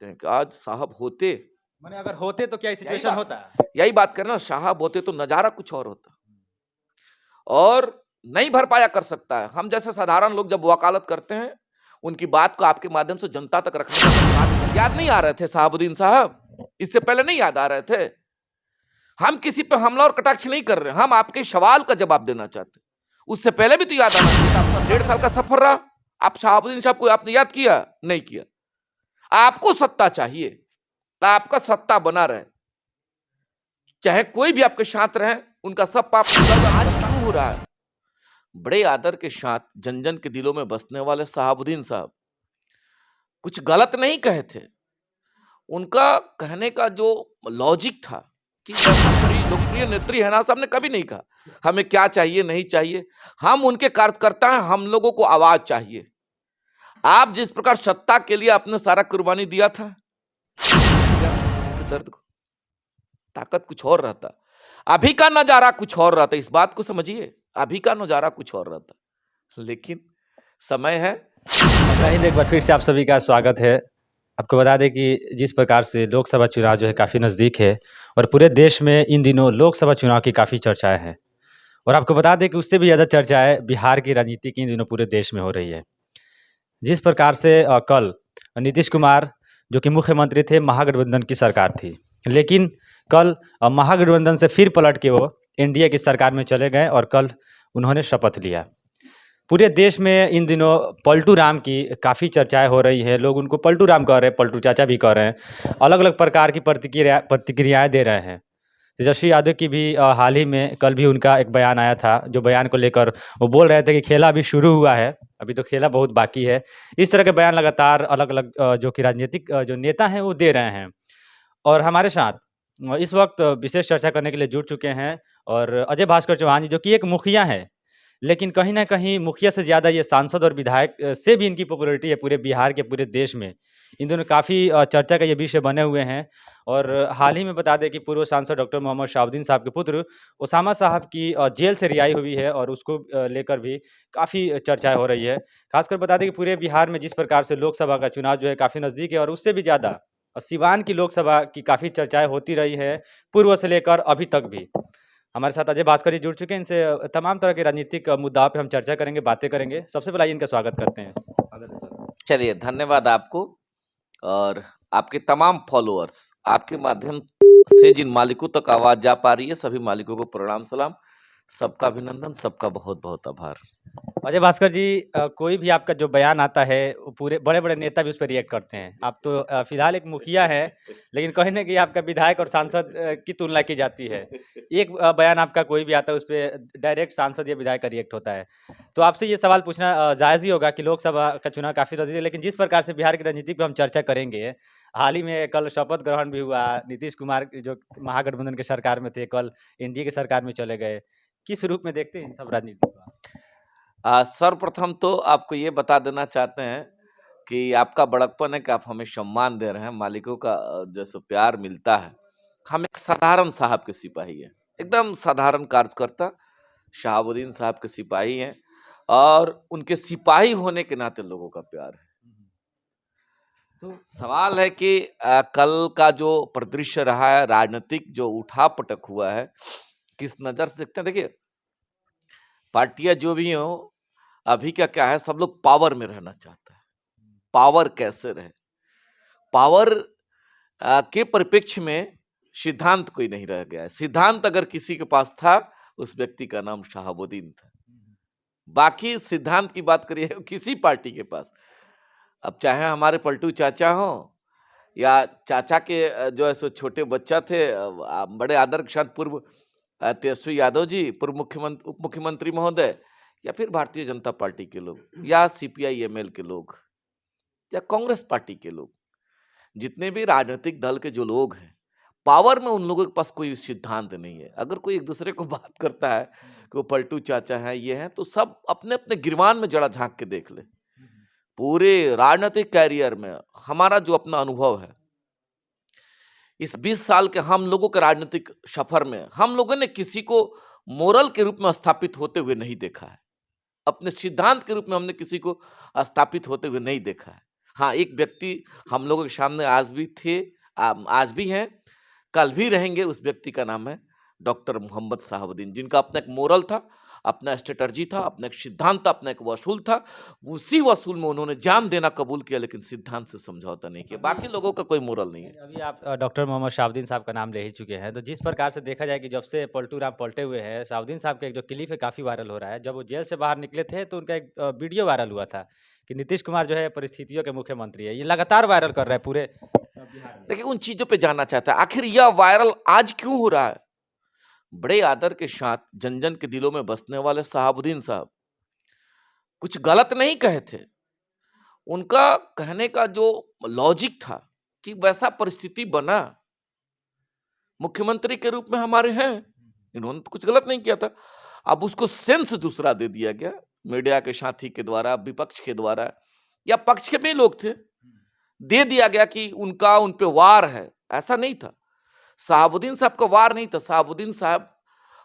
हैं कि आज साहब होते, माने अगर होते तो क्या यही सिचुएशन बात होता? यही बात करना, साहब होते तो नजारा कुछ और होता, और नहीं भर पाया कर सकता है। हम जैसे साधारण लोग जब वकालत करते हैं, उनकी बात को आपके माध्यम से जनता तक रखने का, आज याद नहीं आ रहे थे साहबुद्दीन साहब? इससे पहले नहीं याद आ रहे थे? हम किसी पे हमला और कटाक्ष नहीं कर रहे, हम आपके सवाल का जवाब देना चाहते। उससे पहले भी तो याद आना चाहिए था, आपका 1.5 साल का सफर रहा, आप शहाबुद्दीन साहब को आपने याद किया? नहीं किया। आपको सत्ता चाहिए, आपका सत्ता बना रहे, चाहे कोई भी आपके साथ रहे, उनका सब पाप आज क्यों हो रहा है? बड़े आदर के साथ जन जन के दिलों में बसने वाले शहाबुद्दीन साहब कुछ गलत नहीं कहे थे। उनका कहने का जो लॉजिक था कि जैसा बड़ी लोकप्रिय नेत्री हैना साहब ने कभी नहीं कहा हमें क्या चाहिए नहीं चाहिए, हम उनके कार्यकर्ता हैं, हम लोगों को आवाज चाहिए। आप जिस प्रकार सत्ता के लिए अपने सारा कुर्बानी दिया था, दर्द को ताकत कुछ और रहता, अभी का नजारा कुछ और रहता, इस बात को समझिए, अभी का नजारा कुछ और रहता, लेकिन समय है। अच्छा, एक बार फिर से आप सभी का स्वागत है। आपको बता दें कि जिस प्रकार से लोकसभा चुनाव जो है काफ़ी नज़दीक है और पूरे देश में इन दिनों लोकसभा चुनाव की काफ़ी चर्चाएं हैं, और आपको बता दें कि उससे भी ज़्यादा चर्चाएं बिहार की राजनीति की इन दिनों पूरे देश में हो रही है। जिस प्रकार से कल नीतीश कुमार जो कि मुख्यमंत्री थे, महागठबंधन की सरकार थी, लेकिन कल महागठबंधन से फिर पलट के वो एनडीए की सरकार में चले गए और कल उन्होंने शपथ लिया। पूरे देश में इन दिनों पलटू राम की काफ़ी चर्चाएं हो रही हैं, लोग उनको पलटू राम कह रहे हैं, पलटू चाचा भी कह रहे हैं, अलग अलग प्रकार की प्रतिक्रियाएं दे रहे हैं। तेजस्वी यादव की भी हाल ही में कल भी उनका एक बयान आया था, जो बयान को लेकर वो बोल रहे थे कि खेला अभी शुरू हुआ है, अभी तो खेला बहुत बाकी है। इस तरह के बयान लगातार अलग अलग जो कि राजनीतिक जो नेता हैं वो दे रहे हैं। और हमारे साथ इस वक्त विशेष चर्चा करने के लिए जुड़ चुके हैं और अजय भास्कर चौहान जी, जो कि एक मुखिया हैं, लेकिन कहीं न कहीं मुखिया से ज़्यादा ये सांसद और विधायक से भी इनकी पॉपुलैरिटी है पूरे बिहार के, पूरे देश में। इन दोनों काफ़ी चर्चा का ये विषय बने हुए हैं। और हाल ही में बता दें कि पूर्व सांसद डॉक्टर मोहम्मद शहाबुद्दीन साहब के पुत्र उसामा साहब की जेल से रिहाई हुई है और उसको लेकर भी काफ़ी चर्चाएँ हो रही है। खासकर बता दें कि पूरे बिहार में जिस प्रकार से लोकसभा का चुनाव जो है काफ़ी नज़दीक है, और उससे भी ज़्यादा सिवान की लोकसभा की काफ़ी चर्चाएँ होती रही हैं, पूर्व से लेकर अभी तक भी। हमारे साथ अजय भास्कर जी जुड़ चुके हैं, इनसे तमाम तरह के राजनीतिक मुद्दाओं पे हम चर्चा करेंगे, बातें करेंगे। सबसे पहले आइए इनका स्वागत करते हैं। स्वागत है सर। चलिए, धन्यवाद आपको और आपके तमाम फॉलोअर्स, आपके माध्यम से जिन मालिकों तक आवाज जा पा रही है, सभी मालिकों को प्रणाम सलाम, सबका अभिनंदन, सबका बहुत बहुत आभार। अजय भास्कर जी, कोई भी आपका जो बयान आता है, वो पूरे बड़े-बड़े नेता भी उस पे रिएक्ट करते हैं। आप तो फिलहाल एक मुखिया हैं, लेकिन कहीं न कहीं आपका विधायक और सांसद की तुलना की जाती है। एक बयान आपका कोई भी आता है, उस पे डायरेक्ट सांसद या विधायक का रिएक्ट होता है। तो आपसे ये सवाल पूछना जायज़ ही होगा कि लोकसभा का चुनाव काफ़ी नज़दीक है, लेकिन जिस प्रकार से बिहार की राजनीति पे हम चर्चा करेंगे, हाल ही में कल शपथ ग्रहण भी हुआ, नीतीश कुमार जो महागठबंधन की सरकार में थे, कल एनडीए की सरकार में चले गए। किस रूप में देखते हैं इन सब राजनीति को आप? सर्वप्रथम तो आपको ये बता देना चाहते हैं कि आपका बड़कपन है कि आप हमें सम्मान दे रहे हैं, मालिकों का जैसे प्यार मिलता है। हम एक साधारण साहब के सिपाही हैं, एकदम साधारण कार्यकर्ता शहाबुद्दीन साहब के सिपाही हैं, और उनके सिपाही होने के नाते लोगों का प्यार है। तो सवाल है कि कल का जो परिदृश्य रहा है, राजनीतिक जो उठा-पटक हुआ है, किस नज़र से देखते हैं? देखिए, पार्टियाँ जो भी हों, अभी का क्या है, सब लोग पावर में रहना चाहता है। पावर कैसे रहे? पावर के परिप्रेक्ष्य में सिद्धांत कोई नहीं रह गया है। सिद्धांत अगर किसी के पास था, उस व्यक्ति का नाम शहाबुद्दीन था। बाकी सिद्धांत की बात करिए किसी पार्टी के पास, अब चाहे हमारे पलटू चाचा हों या चाचा के जो है सो छोटे बच्चा थे, बड़े आदर के साथ पूर्व तेजस्वी यादव जी, पूर्व उप मुख्यमंत्री महोदय, या फिर भारतीय जनता पार्टी के लोग या सीपीआई एमएल के लोग या कांग्रेस पार्टी के लोग, जितने भी राजनीतिक दल के जो लोग हैं, पावर में उन लोगों के पास कोई सिद्धांत नहीं है। अगर कोई एक दूसरे को बात करता है कि वो पलटू चाचा है, ये है, तो सब अपने अपने गिरवान में जरा झांक के देख ले। पूरे राजनीतिक कैरियर में हमारा जो अपना अनुभव है, इस 20 साल के हम लोगों के राजनीतिक सफर में हम लोगों ने किसी को मोरल के रूप में स्थापित होते हुए नहीं देखा है। अपने सिद्धांत के रूप में हमने किसी को स्थापित होते हुए नहीं देखा है। हाँ, एक व्यक्ति हम लोगों के सामने आज भी थे, आज भी हैं, कल भी रहेंगे। उस व्यक्ति का नाम है डॉक्टर मोहम्मद शहाबुद्दीन, जिनका अपना एक मोरल था, अपना स्ट्रैटेजी था, अपना एक सिद्धांत था, अपना एक वसूल था। उसी वसूल में उन्होंने जान देना कबूल किया, लेकिन सिद्धांत से समझौता नहीं किया। बाकी लोगों का कोई मोरल नहीं है। अभी आप डॉक्टर मोहम्मद शहाबुद्दीन साहब का नाम ले ही चुके हैं, तो जिस प्रकार से देखा जाए कि जब से पलटू राम पलटे हुए हैं, शहाबुद्दीन साहब का एक जो क्लिप है काफ़ी वायरल हो रहा है। जब वो जेल से बाहर निकले थे तो उनका एक वीडियो वायरल हुआ था कि नीतीश कुमार जो है परिस्थितियों के मुख्यमंत्री है। ये लगातार वायरल कर रहा है पूरे बिहार में। देखिए, उन चीजों पे जानना चाहता है, आखिर यह वायरल आज क्यों हो रहा है? बड़े आदर के साथ जन जन के दिलों में बसने वाले शहाबुद्दीन साहब कुछ गलत नहीं कहे थे। उनका कहने का जो लॉजिक था कि वैसा परिस्थिति बना, मुख्यमंत्री के रूप में हमारे हैं, इन्होंने तो कुछ गलत नहीं किया था। अब उसको सेंस दूसरा दे दिया गया, मीडिया के साथी के द्वारा, विपक्ष के द्वारा, या पक्ष के भी लोग थे, दे दिया गया कि उनका उन पे वार है। ऐसा नहीं था। शहाबुद्दीन साहब का वार नहीं था। शहाबुद्दीन साहब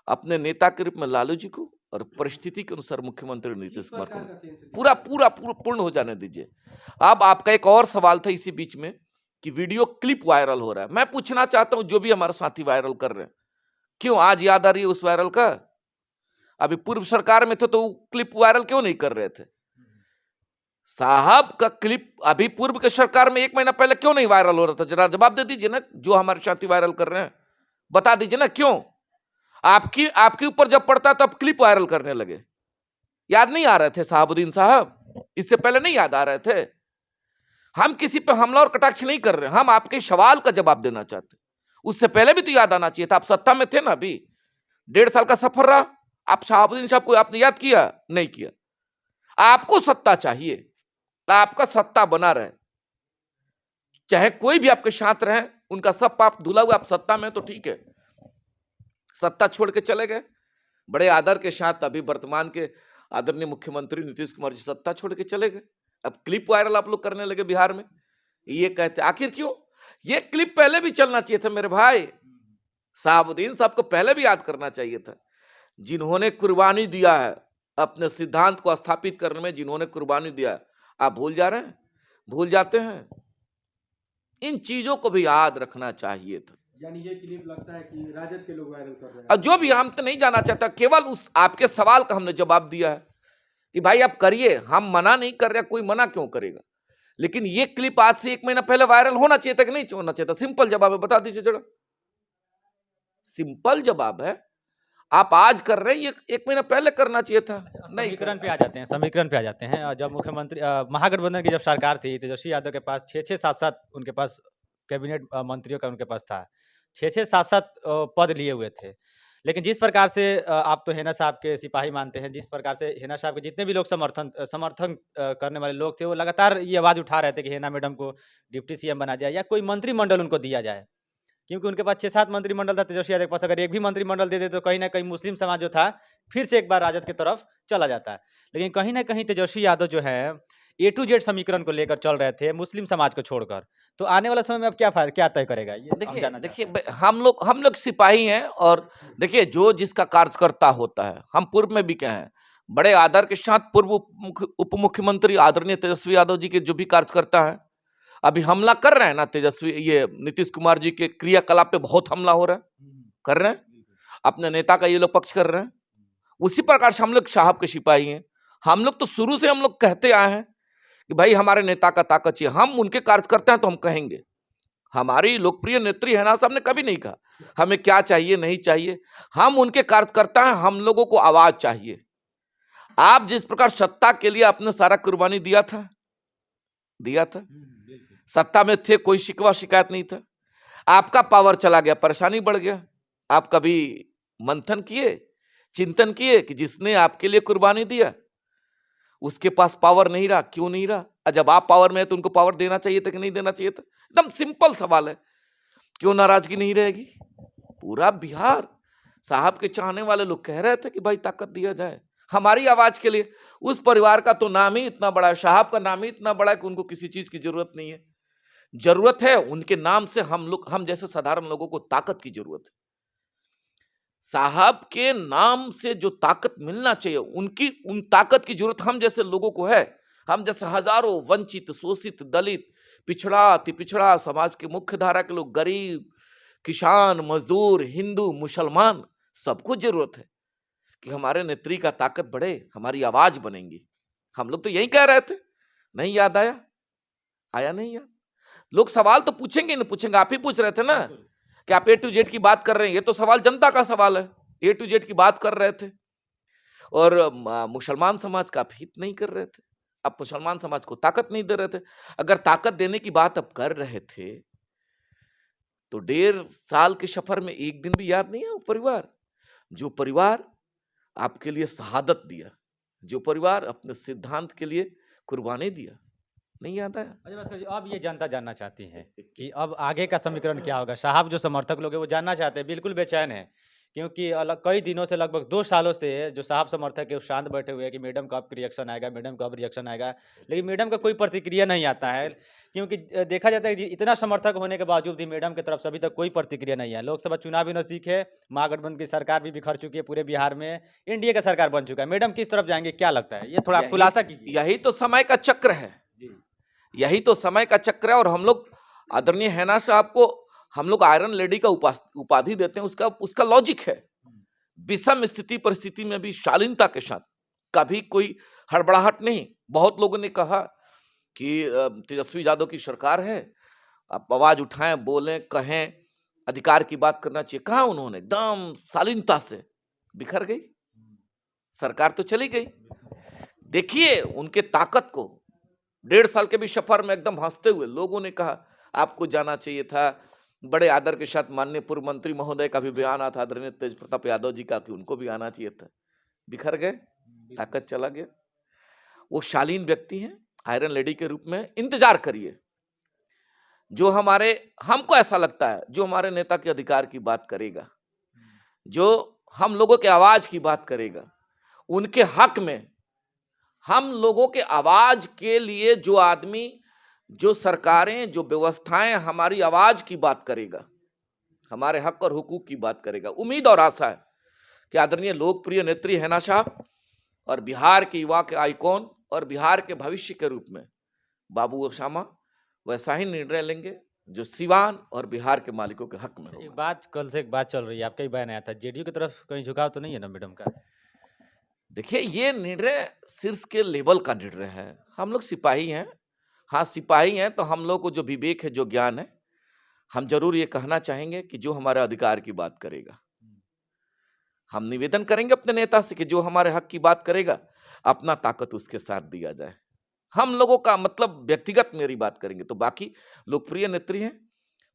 अपने नेता के रूप में लालू जी को और परिस्थिति के अनुसार मुख्यमंत्री नीतीश कुमार को पूरा पूरा पूर्ण हो जाने दीजिए। अब आपका एक और सवाल था इसी बीच में कि वीडियो क्लिप वायरल हो रहा है। मैं पूछना चाहता हूं, जो भी हमारे साथी वायरल कर रहे हैं, क्यों आज याद आ रही है उस वायरल का? अभी पूर्व सरकार में थे तो क्लिप वायरल क्यों नहीं कर रहे थे? साहब का क्लिप अभी पूर्व के सरकार में 1 महीना पहले क्यों नहीं वायरल हो रहा था? जरा जवाब दे दीजिए ना, जो हमारे साथी वायरल कर रहे हैं, बता दीजिए ना क्यों? आपके ऊपर जब पड़ता तब क्लिप वायरल करने लगे। याद नहीं आ रहे थे शहाबुद्दीन साहब? इससे पहले नहीं याद आ रहे थे? हम किसी पे हमला और कटाक्ष नहीं कर रहे, हम आपके सवाल का जवाब देना चाहते। उससे पहले भी तो याद आना चाहिए था। आप सत्ता में थे ना, अभी 1.5 साल का सफर रहा। आप शहाबुद्दीन साहब को आपने याद किया? नहीं किया। आपको सत्ता चाहिए, आपका सत्ता बना रहे, चाहे कोई भी आपके साथ रहे, उनका सब पाप धुला हुआ। आप सत्ता में तो ठीक है, सत्ता छोड़ के चले गए। बड़े आदर के साथ अभी वर्तमान के आदरणीय मुख्यमंत्री नीतीश कुमार जी सत्ता छोड़ के चले गए। अब क्लिप वायरल आप लोग करने लगे बिहार में। ये कहते आखिर क्यों? ये क्लिप पहले भी चलना चाहिए था मेरे भाई। शहाबुद्दीन साहब को पहले भी याद करना चाहिए था, जिन्होंने कुर्बानी दिया है अपने सिद्धांत को स्थापित करने में, जिन्होंने कुर्बानी दिया है। आप भूल जा रहे हैं, भूल जाते हैं। इन चीजों को भी याद रखना चाहिए था। यानी ये क्लिप लगता है कि राजद के लोग वायरल कर रहे हैं। और जो भी, हम तो नहीं जाना चाहता, केवल उस आपके सवाल का हमने जवाब दिया है कि भाई आप करिए, हम मना नहीं कर रहे, कोई मना क्यों करेगा। लेकिन ये क्लिप आज से 1 महीना पहले वायरल होना चाहिए था कि नहीं होना चाहिए था? सिंपल जवाब है, बता दीजिए जरा। सिंपल जवाब है, आप आज कर रहे हैं, ये 1 महीना पहले करना चाहिए था। नहीं, समीकरण पे आ जाते हैं, समीकरण पे आ जाते हैं। जब मुख्यमंत्री महागठबंधन की जब सरकार थी, तेजस्वी यादव के पास 6-6 7-7 उनके पास कैबिनेट मंत्रियों का उनके पास था। 6-6 7-7 पद लिए हुए थे। लेकिन जिस प्रकार से आप तो हेना साहब के सिपाही मानते हैं, जिस प्रकार से हेना साहब के जितने भी लोग समर्थन करने वाले लोग थे, वो लगातार ये आवाज़ उठा रहे थे कि हेना मैडम को डिप्टी सीएम बना जाए या कोई मंत्रिमंडल उनको दिया जाए। क्योंकि उनके पास 6-7 मंत्रिमंडल था तेजस्वी यादव के पास। अगर एक भी मंत्रिमंडल दे दे तो कहीं न कहीं मुस्लिम समाज जो था, फिर से एक बार राजद की तरफ चला जाता है। लेकिन कहीं न कहीं तेजस्वी यादव जो है ए टू जेड समीकरण को लेकर चल रहे थे, मुस्लिम समाज को छोड़कर। तो आने वाला समय में अब क्या तय करेगा? ये हम देखिए जानना देखिए, चाहते हैं। हम लोग सिपाही हैं, और देखिए जो जिसका कार्यकर्ता होता है, हम पूर्व में भी कहे हैं, बड़े आदर के साथ पूर्व उप मुख्यमंत्री आदरणीय तेजस्वी यादव जी के जो भी कार्यकर्ता हैं, अभी हमला कर रहे हैं ना, ये नीतीश कुमार जी के क्रियाकलाप पे बहुत हमला हो रहा है, कर रहे हैं, अपने नेता का ये लोग पक्ष कर रहे हैं। उसी प्रकार से हम लोग साहब के सिपाही हैं। हम लोग तो शुरू से हम लोग कहते आए हैं कि भाई हमारे नेता का ताकत चाहिए, हम उनके कार्यकर्ता हैं तो हम कहेंगे। हमारी लोकप्रिय नेत्री हेना साहब ने कभी नहीं कहा हमें क्या चाहिए नहीं चाहिए, हम उनके कार्यकर्ता हैं, हम लोगों को आवाज चाहिए। आप जिस प्रकार सत्ता के लिए अपने सारा कुर्बानी दिया था, सत्ता में थे, कोई शिकवा शिकायत नहीं था। आपका पावर चला गया, परेशानी बढ़ गया। आप कभी मंथन किए, चिंतन किए कि जिसने आपके लिए कुर्बानी दिया उसके पास पावर नहीं रहा? क्यों नहीं रहा? जब आप पावर में है तो उनको पावर देना चाहिए था कि नहीं देना चाहिए था? एकदम सिंपल सवाल है। क्यों नाराजगी नहीं रहेगी? पूरा बिहार साहब के चाहने वाले लोग कह रहे थे कि भाई ताकत दिया जाए हमारी आवाज के लिए। उस परिवार का तो नाम ही इतना बड़ा है, साहब का नाम ही इतना बड़ा है कि उनको किसी चीज की जरूरत नहीं है। जरूरत है उनके नाम से हम जैसे साधारण लोगों को ताकत की जरूरत है। साहब के नाम से जो ताकत मिलना चाहिए, उन ताकत की जरूरत हम जैसे लोगों को है। हम जैसे हजारों वंचित, शोषित, दलित, पिछड़ा, अति पिछड़ा समाज के मुख्य धारा के लोग, गरीब, किसान, मजदूर, हिंदू, मुसलमान, सबको जरूरत है कि हमारे नेत्री का ताकत बढ़े, हमारी आवाज बनेंगी। हम लोग तो यही कह रहे थे, नहीं याद आया? आया नहीं याद? लोग सवाल तो पूछेंगे, नहीं पूछेंगे, आप ही पूछ रहे थे ना कि आप A to Z की बात कर रहे हैं। ये तो सवाल जनता का सवाल है, A to Z की बात कर रहे थे और मुसलमान समाज का आप हित नहीं कर रहे थे, आप मुसलमान समाज को ताकत नहीं दे रहे थे। अगर ताकत देने की बात आप कर रहे थे तो 1.5 साल के सफर में एक दिन भी याद नहीं है वो परिवार, जो परिवार आपके लिए शहादत दिया, जो परिवार अपने सिद्धांत के लिए कुर्बानी दिया, नहीं याद आया? अच्छा भास्कर जी, अब ये जनता जानना चाहती है कि अब आगे का समीकरण क्या होगा? साहब जो समर्थक लोग हैं वो जानना चाहते हैं, बिल्कुल बेचैन हैं, क्योंकि कई दिनों से, लगभग 2 सालों से जो साहब समर्थक है वो शांत बैठे हुए हैं कि मैडम कब रिएक्शन आएगा, मैडम कब रिएक्शन आएगा। लेकिन मैडम का कोई प्रतिक्रिया नहीं आता है, क्योंकि देखा जाता है कि इतना समर्थक होने के बावजूद भी मैडम की तरफ से अभी तक कोई प्रतिक्रिया नहीं है। लोकसभा चुनाव भी नज़दीक है, महागठबंधन की सरकार भी बिखर चुकी है पूरे बिहार में, एनडीए का सरकार बन चुका है। मैडम किस तरफ जाएंगे, क्या लगता है? ये थोड़ा आप खुलासा कीजिए। यही तो समय का चक्र है, यही तो समय का चक्र है। और हम लोग आदरणीय हैना साहब को हम लोग आयरन लेडी का उपाधि देते हैं, उसका लॉजिक है। विषम स्थिति परिस्थिति में भी शालीनता के साथ, कभी कोई हड़बड़ाहट नहीं। बहुत लोगों ने कहा कि तेजस्वी यादव की सरकार है, आप आवाज उठाएं, बोलें, कहें, अधिकार की बात करना चाहिए। कहा उन्होंने, एकदम शालीनता से बिखर गई सरकार, तो चली गई। देखिए उनके ताकत को, 1.5 साल के भी सफर में एकदम हंसते हुए लोगों ने कहा आपको जाना चाहिए था। बड़े आदर के साथ माननीय पूर्व मंत्री महोदय का भी बयान आता, आदरणीय तेज प्रताप यादव जी का, कि उनको भी आना चाहिए था। बिखर गए, ताकत चला गया। वो शालीन व्यक्ति हैं, आयरन लेडी के रूप में इंतजार करिए। जो हमको ऐसा लगता है, जो हमारे नेता के अधिकार की बात करेगा, जो हम लोगों के आवाज की बात करेगा, उनके हक में, हम लोगों के आवाज के लिए जो आदमी, जो सरकारें, जो व्यवस्थाएं हमारी आवाज की बात करेगा, हमारे हक और हुकूक की बात करेगा। उम्मीद और आशा है कि आदरणीय लोकप्रिय नेत्री हैना साहब और बिहार के युवा के आइकॉन और बिहार के भविष्य के रूप में बाबू ओसामा वैसा ही निर्णय लेंगे जो सिवान और बिहार के मालिकों के हक में होगा। एक बात, कल से एक बात चल रही है, आपका ही बयान आया था, जेडीयू की तरफ कहीं झुकाव तो नहीं है ना मैडम का? देखिए ये निर्णय शीर्ष के लेवल का निर्णय है। हम लोग सिपाही हैं, हाँ सिपाही हैं, तो हम लोग को जो विवेक है, जो ज्ञान है, हम जरूर ये कहना चाहेंगे कि जो हमारे अधिकार की बात करेगा, हम निवेदन करेंगे अपने नेता से कि जो हमारे हक की बात करेगा, अपना ताकत उसके साथ दिया जाए। हम लोगों का मतलब व्यक्तिगत मेरी बात करेंगे, तो बाकी लोकप्रिय नेत्री हैं,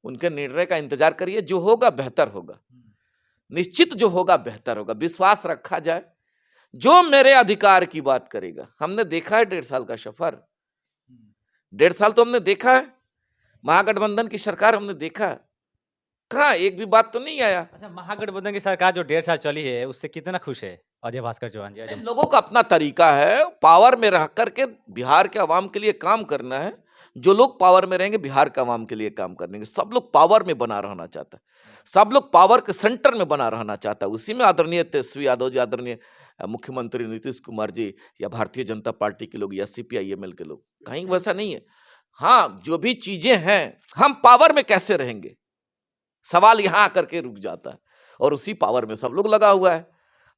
उनके निर्णय का इंतजार करिए। जो होगा बेहतर होगा, निश्चित जो होगा बेहतर होगा। विश्वास रखा जाए, जो मेरे अधिकार की बात करेगा। हमने देखा है 1.5 साल का सफर, 1.5 साल तो हमने देखा है, महागठबंधन की सरकार हमने देखा, कहा एक भी बात तो नहीं आया। अच्छा, महागठबंधन की सरकार जो 1.5 साल चली है, उससे कितना खुश है अजय भास्कर चौहान जी? इन लोगों का अपना तरीका है, पावर में रह करके बिहार के अवाम के लिए काम करना है। जो लोग पावर में रहेंगे, बिहार के अवाम के लिए काम करेंगे। सब लोग पावर में बना रहना चाहता है, सब लोग पावर के सेंटर में बना रहना चाहता है। उसी में आदरणीय तेजस्वी यादव जी, आदरणीय मुख्यमंत्री नीतीश कुमार जी, या भारतीय जनता पार्टी के लोग, या CPIML के लोग, कहीं वैसा नहीं है। हाँ, जो भी चीजें हैं, हम पावर में कैसे रहेंगे, सवाल यहां आकर के रुक जाता है, और उसी पावर में सब लोग लगा हुआ है।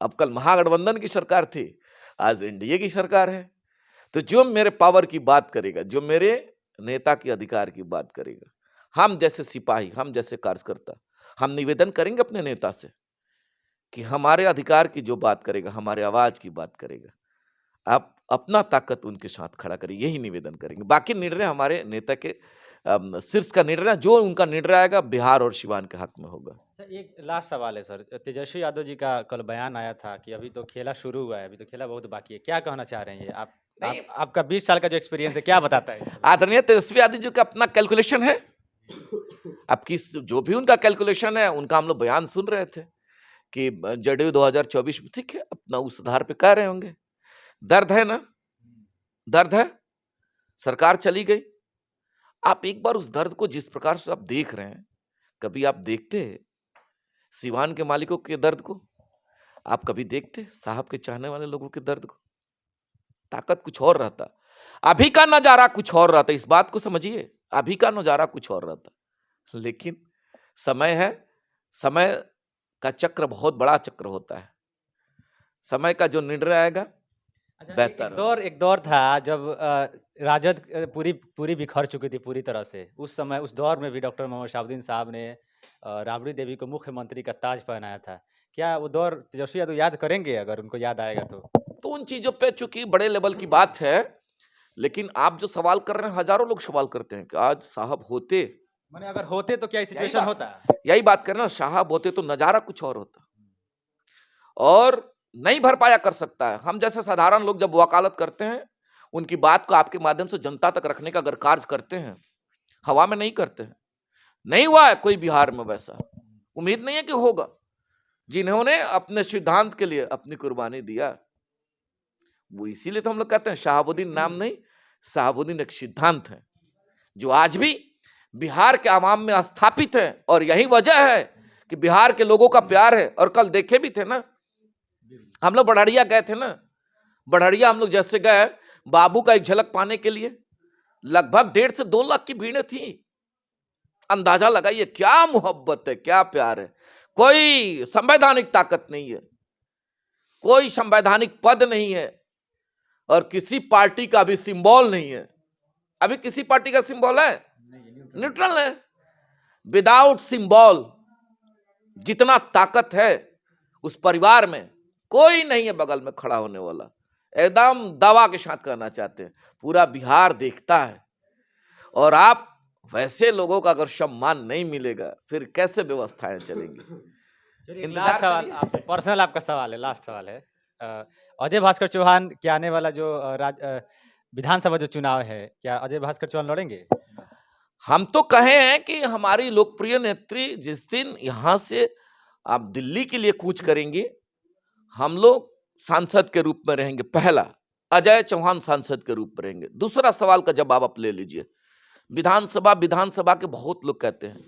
अब कल महागठबंधन की सरकार थी, आज NDA की सरकार है। तो जो मेरे पावर की बात करेगा, जो मेरे नेता के अधिकार की बात करेगा, हम जैसे सिपाही, हम जैसे कार्यकर्ता, हम निवेदन करेंगे अपने नेता से कि हमारे अधिकार की जो बात करेगा, हमारे आवाज की बात करेगा, आप अपना ताकत उनके साथ खड़ा करिए, यही निवेदन करेंगे। बाकी निर्णय हमारे नेता के शीर्ष का निर्णय, जो उनका निर्णय आएगा बिहार और सिवान के हक में होगा। सर, एक लास्ट सवाल है सर, तेजस्वी यादव जी का कल बयान आया था कि अभी तो खेला शुरू हुआ है, अभी तो खेला बहुत बाकी है, क्या कहना चाह रहे हैं ये आपका 20 साल का जो एक्सपीरियंस है, क्या बताता है? आदरणीय तेजस्वी यादव जी का अपना कैलकुलेशन है, आपकी जो भी उनका कैलकुलेशन है, उनका हम लोग बयान सुन रहे थे कि जदयू 2024 में, ठीक है, अपना उस आधार पे कह रहे होंगे। दर्द है ना, दर्द है, सरकार चली गई। आप एक बार उस दर्द को जिस प्रकार से आप देख रहे हैं, कभी आप देखते सिवान के मालिकों के दर्द को? आप कभी देखते साहब के चाहने वाले लोगों के दर्द को? ताकत कुछ और रहता। अभी का नजारा कुछ और रहता, इस बात को समझिए, अभी का नजारा कुछ और रहता, लेकिन समय है, समय का चक्र बहुत बड़ा चक्र होता है, समय का जो निर्णय आएगा अच्छा, बेहतर होगा। एक दौर था जब राजद पूरी पूरी बिखर चुकी थी पूरी तरह से। उस समय उस दौर में भी डॉक्टर मोहम्मद शहाबुद्दीन साहब ने राबड़ी देवी को मुख्यमंत्री का ताज पहनाया था। क्या वो दौर तेजस्वी यादव याद करेंगे अगर उनको याद आएगा तो? तो उन चीजों पे चूंकि बड़े लेवल की बात है, लेकिन आप जो सवाल कर रहे हैं, हजारों लोग सवाल करते हैं कि आज साहब होते, माने अगर होते तो क्या यही सिचुएशन बात होता? यही बात कर रहे हैं ना, साहब होते तो नजारा कुछ और होता, और नहीं भर पाया कर सकता है। हम जैसे साधारण लोग जब वकालत करते हैं, उनकी बात को आपके माध्यम से जनता तक रखने का अगर कार्य करते हैं, हवा में नहीं करते हैं, नहीं हुआ है कोई बिहार में वैसा, उम्मीद नहीं है कि होगा। जिन्होंने अपने सिद्धांत के लिए अपनी कुर्बानी दिया, वो इसीलिए तो हम लोग कहते हैं शहाबुद्दीन नाम नहीं, शहाबुद्दीन एक सिद्धांत है जो आज भी बिहार के आवाम में स्थापित है, और यही वजह है कि बिहार के लोगों का प्यार है। और कल देखे भी थे ना, हम लोग बढ़िया गए थे ना, बढ़िया हम लोग जैसे गए, बाबू का एक झलक पाने के लिए लगभग 1.5 से 2 लाख की भीड़ थी। अंदाजा लगाइए क्या मोहब्बत है, क्या प्यार है। कोई संवैधानिक ताकत नहीं है, कोई संवैधानिक पद नहीं है, और किसी पार्टी का भी सिंबल नहीं है। अभी किसी पार्टी का सिंबल है? न्यूट्रल है, विदाउट सिंबल। जितना ताकत है उस परिवार में, कोई नहीं है बगल में खड़ा होने वाला। एकदम दावा के साथ कहना चाहते हैं, पूरा बिहार देखता है। और आप वैसे लोगों का अगर सम्मान नहीं मिलेगा, फिर कैसे व्यवस्थाएं चलेंगी? चलिए इंतजार लास्ट सवाल, करिए। आप पर्सनल आपका सवाल है, लास्ट सवाल है। अजय भास्कर चौहान के आने वाला जो विधानसभा जो चुनाव है, क्या अजय भास्कर चौहान लड़ेंगे? हम तो कहे हैं कि हमारी लोकप्रिय नेत्री जिस दिन यहां से आप दिल्ली के लिए कूच करेंगे, हम लोग सांसद के रूप में रहेंगे। पहला, अजय चौहान सांसद के रूप में रहेंगे। दूसरा सवाल का जवाब आप ले लीजिए। विधानसभा के बहुत लोग कहते हैं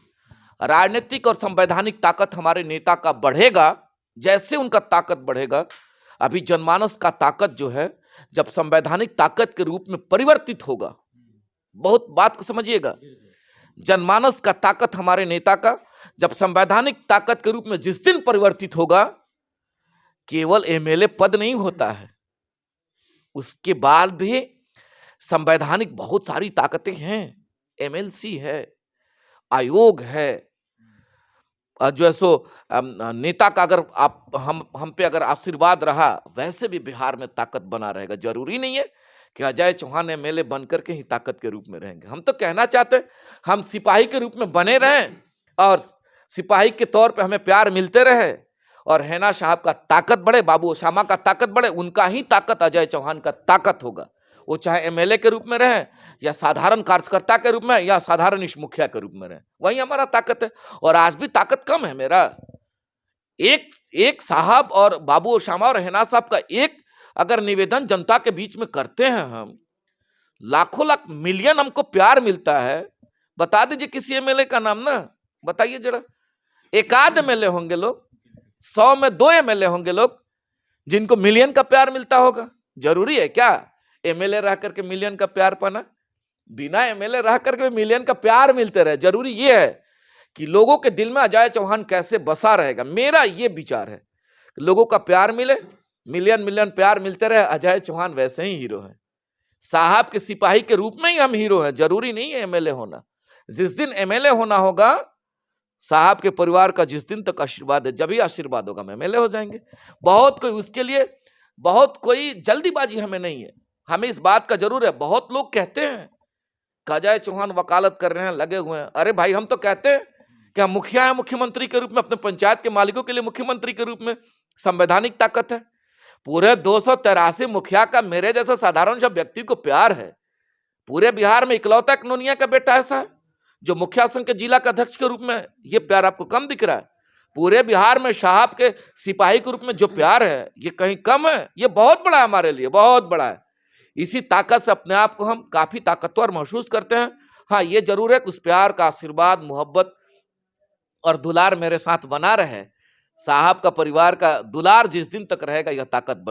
राजनीतिक और संवैधानिक ताकत हमारे नेता का बढ़ेगा जैसे उनका ताकत बढ़ेगा। अभी जनमानस का ताकत जो है, जब संवैधानिक ताकत के रूप में परिवर्तित होगा, बहुत बात को समझिएगा, जनमानस का ताकत हमारे नेता का जब संवैधानिक ताकत के रूप में जिस दिन परिवर्तित होगा, केवल एमएलए पद नहीं होता है, उसके बाद भी संवैधानिक बहुत सारी ताकतें हैं। एमएलसी है, आयोग है, जो है सो नेता का अगर आप हम पे अगर आशीर्वाद रहा, वैसे भी बिहार में ताकत बना रहेगा। जरूरी नहीं है कि अजय चौहान एमएलए बनकर के ही ताकत के रूप में रहेंगे। हम तो कहना चाहते हैं हम सिपाही के रूप में बने रहें, और सिपाही के तौर पे हमें प्यार मिलते रहे, और हैना साहब का ताकत बढ़े, बाबू ओसामा का ताकत बढ़े। उनका ही ताकत अजय चौहान का ताकत होगा, वो चाहे एमएलए के रूप में रहे, या साधारण कार्यकर्ता के रूप में, या साधारण इस मुखिया के रूप में रहे, वही हमारा ताकत है। और आज भी ताकत कम है मेरा। एक साहब और बाबू ओसामा और हैना साहब का एक अगर निवेदन जनता के बीच में करते हैं हम, लाखों लाख मिलियन हमको प्यार मिलता है। बता दीजिए किसी एमएलए का नाम ना, बताइए जरा। एक आध एमएलए होंगे लोग, 100 में 2 एमएलए होंगे लोग जिनको मिलियन का प्यार मिलता होगा। जरूरी है क्या एमएलए रह करके मिलियन का प्यार पाना? बिना एमएलए रह करके मिलियन का प्यार मिलते रहे। जरूरी ये है कि लोगों के दिल में अजय चौहान कैसे बसा रहेगा। मेरा ये विचार है, लोगों का प्यार मिले, मिलियन प्यार मिलते रहे। अजय चौहान वैसे ही हीरो है, साहब के सिपाही के रूप में ही हम हीरो हैं। जरूरी नहीं है एमएलए होना। जिस दिन एमएलए होना होगा, साहब के परिवार का जिस दिन तक आशीर्वाद है, जब ही आशीर्वाद होगा हम एमएलए हो जाएंगे। बहुत कोई उसके लिए, बहुत कोई जल्दीबाजी हमें नहीं है। हमें इस बात का जरूर है, बहुत लोग कहते हैं कि अजय चौहान वकालत कर रहे हैं, लगे हुए हैं। अरे भाई, हम तो कहते हैं कि हम मुखिया हैं, मुख्यमंत्री के रूप में, अपने पंचायत के मालिकों के लिए मुख्यमंत्री के रूप में संवैधानिक ताकत है। पूरे 283 मुखिया का मेरे जैसा साधारण सा व्यक्ति को प्यार है। पूरे बिहार में इकलौता कनौनिया का बेटा ऐसा है जो मुखिया संघ के जिला का अध्यक्ष के रूप में, ये प्यार आपको कम दिख रहा है? पूरे बिहार में साहब के सिपाही के रूप में जो प्यार है, ये कहीं कम है? ये बहुत बड़ा है हमारे लिए, बहुत बड़ा है। इसी ताकत से अपने आप को हम काफी ताकतवर महसूस करते हैं। हाँ, ये जरूर है कि उस प्यार का आशीर्वाद, मोहब्बत और दुलार मेरे साथ बना रहे। साहब का परिवार का दुलार जिस दिन तक रहेगा, यह ताकत बना